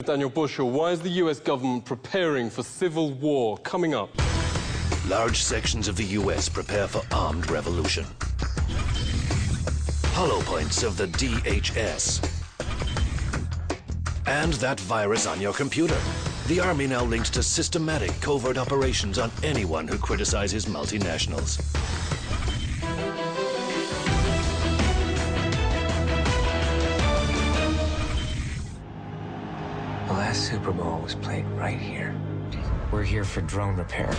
Daniel Bushell, why is the US government preparing for civil war coming up? Large sections of the US prepare for armed revolution. Hollow points of the DHS. And that virus on your computer. The Army now links to systematic covert operations on anyone who criticizes multinationals. The last Super Bowl was played right here. We're here for drone repair.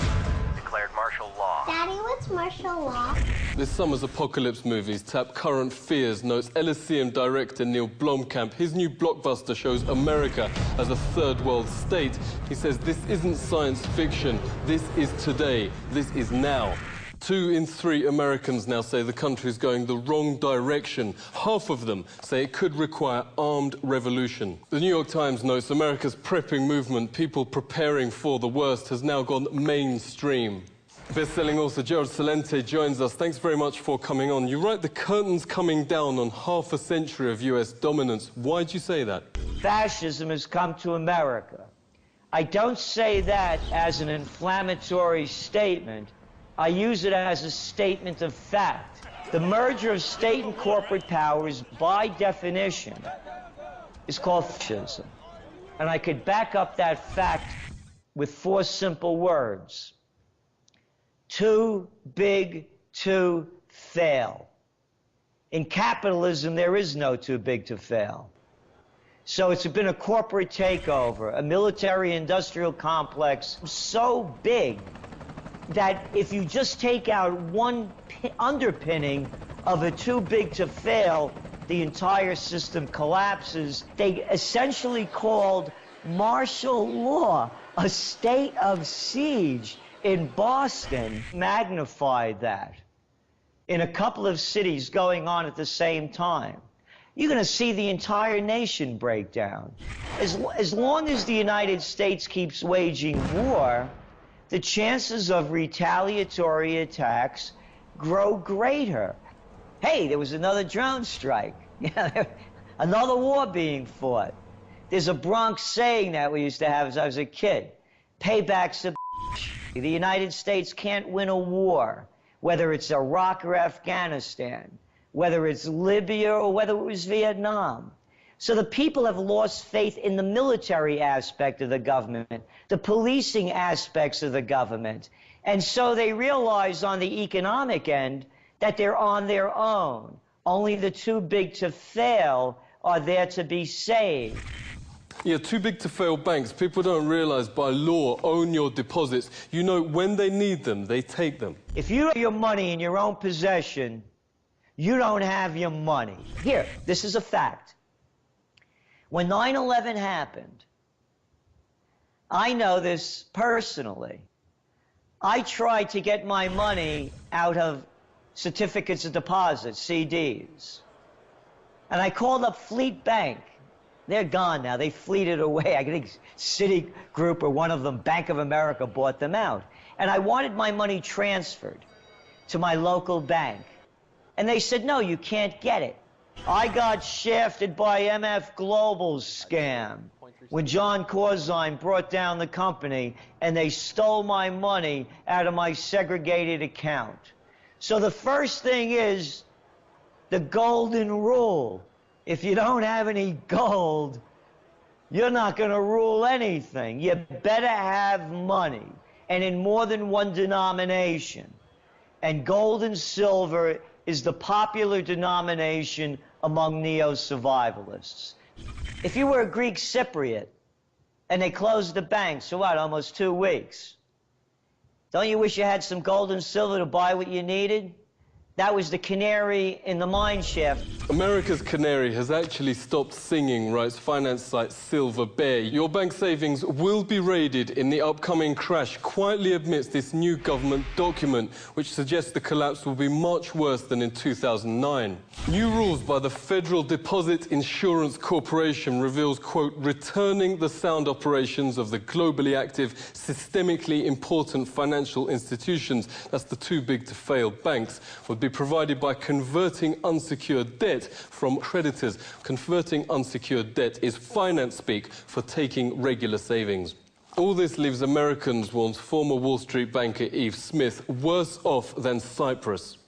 Declared martial law. Daddy, what's martial law? This summer's apocalypse movies tap current fears, notes Elysium director Neil Blomkamp. His new blockbuster shows America as a third world state. He says this isn't science fiction, this is today, this is now. 2 in 3 Americans now say the country's going the wrong direction. Half of them say it could require armed revolution. The New York Times notes America's prepping movement, people preparing for the worst, has now gone mainstream. Best-selling author Gerald Celente joins us. Thanks very much for coming on. You write the curtain's coming down on half a century of US dominance. Why'd you say that? Fascism has come to America. I don't say that as an inflammatory statement. I use it as a statement of fact. The merger of state and corporate powers, by definition, is called fascism. And I could back up that fact with 4 simple words. Too big to fail. In capitalism, there is no too big to fail. So it's been a corporate takeover, a military-industrial complex so big that if you just take out one underpinning of a too big to fail, the entire system collapses. They essentially called martial law a state of siege in Boston, magnified that in a couple of cities going on at the same time. You're going to see the entire nation break down. As long as the United States keeps waging war, the chances of retaliatory attacks grow greater. Hey, there was another drone strike. Another war being fought. There's a Bronx saying that we used to have as I was a kid. Payback's a bitch. The United States can't win a war, whether it's Iraq or Afghanistan, whether it's Libya or whether it was Vietnam. So the people have lost faith in the military aspect of the government, the policing aspects of the government. And so they realize on the economic end that they're on their own. Only the too big to fail are there to be saved. Yeah, too big to fail banks. People don't realize by law, own your deposits. You know, when they need them, they take them. If you have your money in your own possession, you don't have your money. Here, this is a fact. When 9/11 happened, I know this personally. I tried to get my money out of certificates of deposit, CDs. And I called up Fleet Bank. They're gone now. They fleeted away. I think Citigroup or one of them, Bank of America, bought them out. And I wanted my money transferred to my local bank. And they said, no, you can't get it. I got shafted by MF Global's scam when John Corzine brought down the company and they stole my money out of my segregated account. So the first thing is the golden rule. If you don't have any gold, you're not going to rule anything. You better have money, and in more than one denomination. And gold and silver is the popular denomination among neo-survivalists. If you were a Greek Cypriot and they closed the banks for what, almost 2 weeks, don't you wish you had some gold and silver to buy what you needed? That was the canary in the mine shaft. America's canary has actually stopped singing, writes finance site Silver Bear. Your bank savings will be raided in the upcoming crash, quietly amidst this new government document, which suggests the collapse will be much worse than in 2009. New rules by the Federal Deposit Insurance Corporation reveals, quote, returning the sound operations of the globally active, systemically important financial institutions, that's the too big to fail banks, would be be provided by converting unsecured debt from creditors. Converting unsecured debt is finance speak for taking regular savings. All this leaves Americans, warns former Wall Street banker Eve Smith, worse off than Cyprus.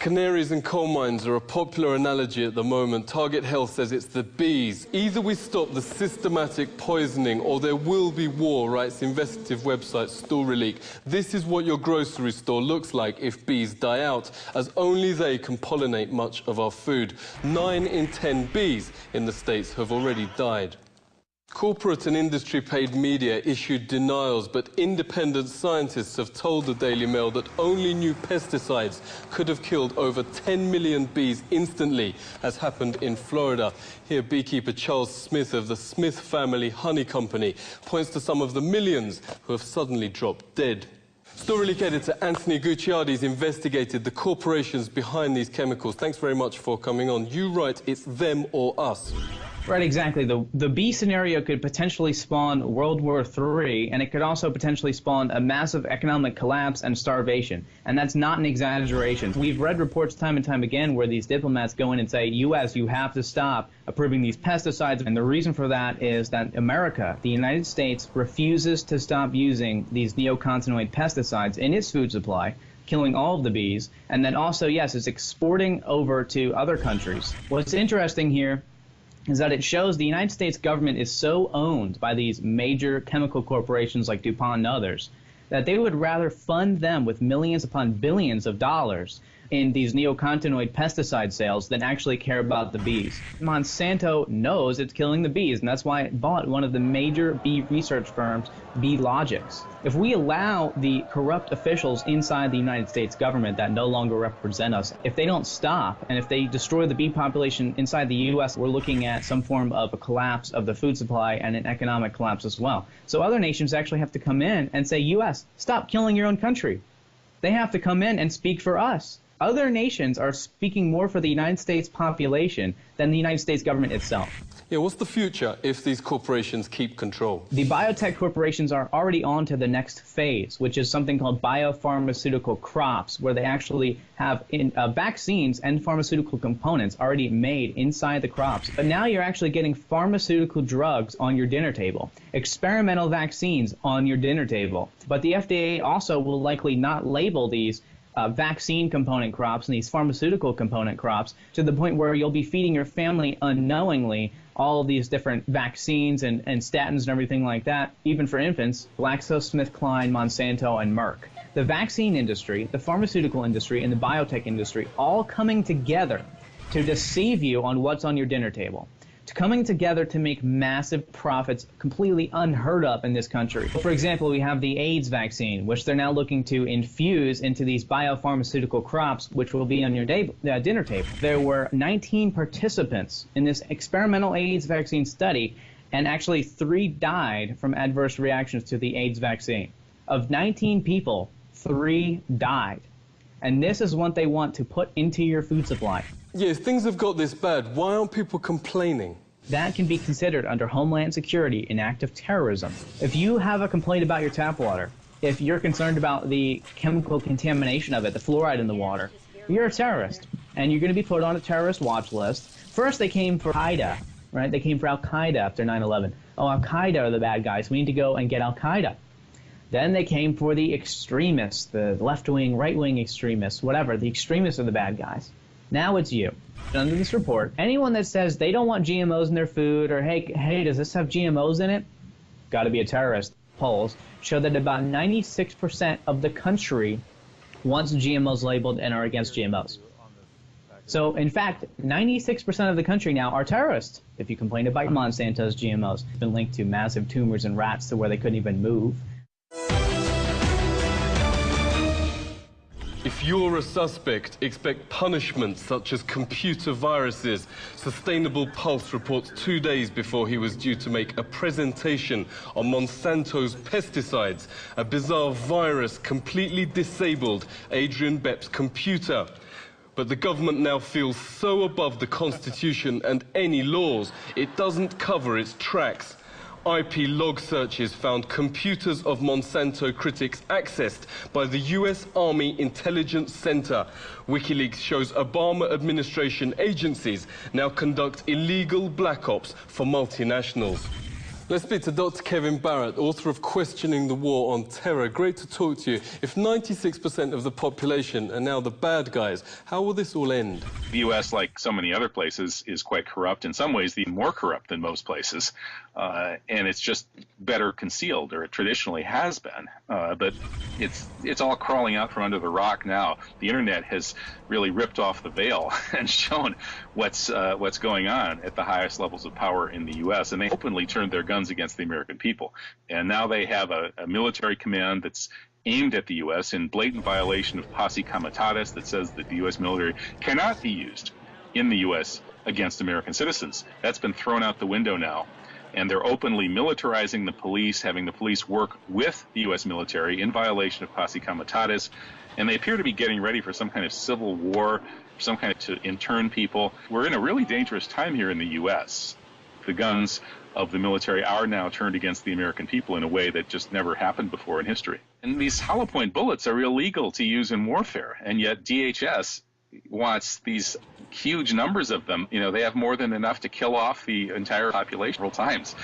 Canaries and coal mines are a popular analogy at the moment. Target Health says it's the bees. Either we stop the systematic poisoning or there will be war, writes investigative website Story Leak. This is what your grocery store looks like if bees die out, as only they can pollinate much of our food. 9 in 10 bees in the States have already died. Corporate and industry-paid media issued denials, but independent scientists have told the Daily Mail that only new pesticides could have killed over 10 million bees instantly, as happened in Florida. Here, beekeeper Charles Smith of the Smith Family Honey Company points to some of the millions who have suddenly dropped dead. Story Leak editor Anthony Gucciardi's investigated the corporations behind these chemicals. Thanks very much for coming on. You write it's them or us. Right, exactly. The bee scenario could potentially spawn World War III, and it could also potentially spawn a massive economic collapse and starvation. And that's not an exaggeration. We've read reports time and time again where these diplomats go in and say, U.S., you have to stop approving these pesticides. And the reason for that is that America, the United States, refuses to stop using these neonicotinoid pesticides in its food supply, killing all of the bees, and then also, yes, it's exporting over to other countries. What's interesting here is that it shows the United States government is so owned by these major chemical corporations like DuPont and others that they would rather fund them with millions upon billions of dollars in these neonicotinoid pesticide sales than actually care about the bees. Monsanto knows it's killing the bees, and that's why it bought one of the major bee research firms, Beelogics. If we allow the corrupt officials inside the United States government that no longer represent us, if they don't stop, and if they destroy the bee population inside the U.S., we're looking at some form of a collapse of the food supply and an economic collapse as well. So other nations actually have to come in and say, U.S., stop killing your own country. They have to come in and speak for us. Other nations are speaking more for the United States population than the United States government itself. Yeah, what's the future if these corporations keep control? The biotech corporations are already on to the next phase, which is something called biopharmaceutical crops, where they actually have vaccines and pharmaceutical components already made inside the crops. But now you're actually getting pharmaceutical drugs on your dinner table, experimental vaccines on your dinner table. But the FDA also will likely not label these vaccine component crops and these pharmaceutical component crops to the point where you'll be feeding your family unknowingly all of these different vaccines and statins and everything like that, even for infants, GlaxoSmithKline, Monsanto, and Merck. The vaccine industry, the pharmaceutical industry, and the biotech industry all coming together to deceive you on what's on your dinner table, coming together to make massive profits completely unheard of in this country. For example, we have the AIDS vaccine, which they're now looking to infuse into these biopharmaceutical crops, which will be on your dinner table. There were 19 participants in this experimental AIDS vaccine study, and actually 3 died from adverse reactions to the AIDS vaccine. Of 19 people, 3 died. And this is what they want to put into your food supply. Yes, things have got this bad. Why aren't people complaining? That can be considered under Homeland Security an act of terrorism. If you have a complaint about your tap water, if you're concerned about the chemical contamination of it, the fluoride in the water, you're a terrorist, and you're going to be put on a terrorist watch list. First, they came for Al-Qaeda, right? They came for Al-Qaeda after 9/11. Oh, Al-Qaeda are the bad guys. We need to go and get Al-Qaeda. Then they came for the extremists, the left-wing, right-wing extremists, whatever. The extremists are the bad guys. Now it's you. Under this report, anyone that says they don't want GMOs in their food, or hey, does this have GMOs in it? Got to be a terrorist. Polls show that about 96% of the country wants GMOs labeled and are against GMOs. So, in fact, 96% of the country now are terrorists. If you complain about Monsanto's GMOs, it's been linked to massive tumors in rats to where they couldn't even move. If you're a suspect, expect punishments such as computer viruses. Sustainable Pulse reports 2 days before he was due to make a presentation on Monsanto's pesticides. A bizarre virus completely disabled Adrian Bepp's computer. But the government now feels so above the Constitution and any laws, it doesn't cover its tracks. IP log searches found computers of Monsanto critics accessed by the US Army Intelligence Center. WikiLeaks shows Obama administration agencies now conduct illegal black ops for multinationals. Let's speak to Dr. Kevin Barrett, author of Questioning the War on Terror. Great to talk to you. If 96% of the population are now the bad guys, how will this all end? The U.S., like so many other places, is quite corrupt. In some ways, even more corrupt than most places. And it's just better concealed, or it traditionally has been. But it's all crawling out from under the rock now. The Internet has really ripped off the veil and shown what's going on at the highest levels of power in the U.S. And they openly turned their guns against the American people. And now they have a military command that's aimed at the U.S. in blatant violation of posse comitatus that says that the U.S. military cannot be used in the U.S. against American citizens. That's been thrown out the window now. And they're openly militarizing the police, having the police work with the U.S. military in violation of posse comitatus. And they appear to be getting ready for some kind of civil war, some kind of to intern people. We're in a really dangerous time here in the U.S. The guns of the military are now turned against the American people in a way that just never happened before in history. And these hollow point bullets are illegal to use in warfare, and yet DHS wants these huge numbers of them. You know, they have more than enough to kill off the entire population several times.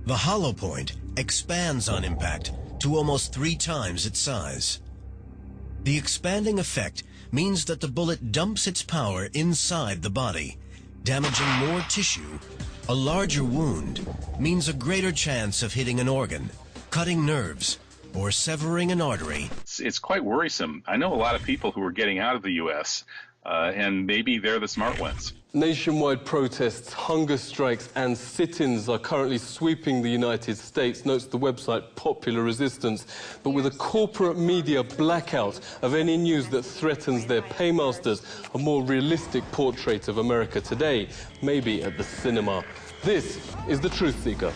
The hollow point expands on impact to almost 3 times its size. The expanding effect means that the bullet dumps its power inside the body, damaging more tissue. A larger wound means a greater chance of hitting an organ, cutting nerves, or severing an artery. It's quite worrisome. I know a lot of people who are getting out of the U.S., and maybe they're the smart ones. Nationwide protests, hunger strikes and sit-ins are currently sweeping the United States, notes the website Popular Resistance. But with a corporate media blackout of any news that threatens their paymasters, a more realistic portrait of America today may be at the cinema. This is The Truth Seeker.